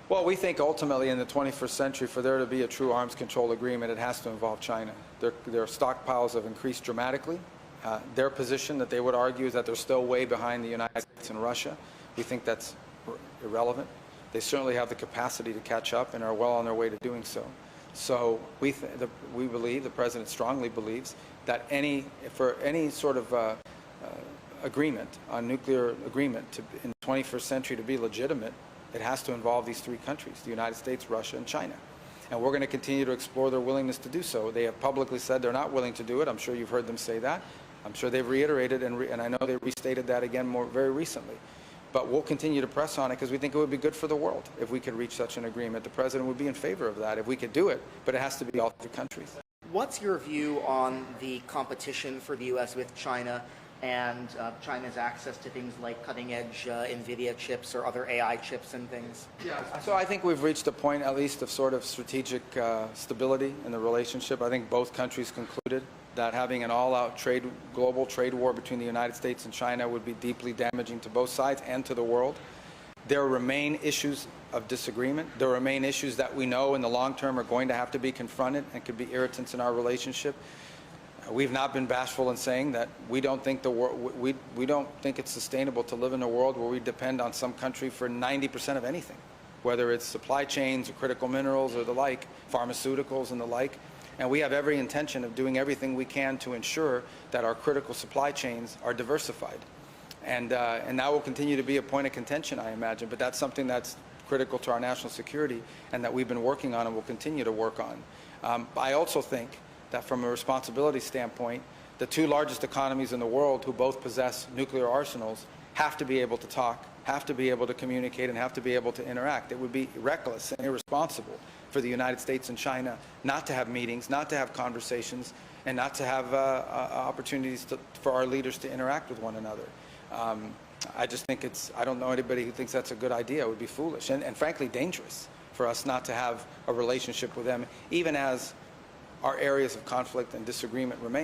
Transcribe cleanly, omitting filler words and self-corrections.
Well, we think ultimately in the 21st century, for there to be a true arms control agreement, it has to involve China. Their stockpiles have increased dramatically. Their position that they would argue is that they're still way behind the United States and Russia. We think that's irrelevant. They certainly have the capacity to catch up and are well on their way to doing so. So we believe, the President strongly believes, that for any sort of agreement, on nuclear agreement in the 21st century to be legitimate, it has to involve these three countries, the United States, Russia, and China. And we're going to continue to explore their willingness to do so. They have publicly said they're not willing to do it. I'm sure you've heard them say that. I'm sure they've reiterated, and I know they restated that again very recently. But we'll continue to press on it because we think it would be good for the world if we could reach such an agreement. The President would be in favor of that if we could do it, but it has to be all three countries. What's your view on the competition for the U.S. with China and China's access to things like cutting-edge NVIDIA chips or other AI chips and things? Yeah. So I think we've reached a point, at least, of sort of strategic stability in the relationship. I think both countries concluded that having an all-out global trade war between the United States and China would be deeply damaging to both sides and to the world. There remain issues of disagreement. There remain issues that we know in the long term are going to have to be confronted and could be irritants in our relationship. We've not been bashful in saying that we don't think we don't think it's sustainable to live in a world where we depend on some country for 90% of anything, whether it's supply chains or critical minerals or the like, pharmaceuticals and the like. And we have every intention of doing everything we can to ensure that our critical supply chains are diversified. And that will continue to be a point of contention, I imagine, but that's something that's critical to our national security and that we've been working on and will continue to work on. I also think that from a responsibility standpoint, the two largest economies in the world who both possess nuclear arsenals have to be able to talk, have to be able to communicate, and have to be able to interact. It would be reckless and irresponsible for the United States and China not to have meetings, not to have conversations, and not to have opportunities for our leaders to interact with one another. I just think I don't know anybody who thinks that's a good idea. It would be foolish and frankly dangerous for us not to have a relationship with them, even as our areas of conflict and disagreement remain.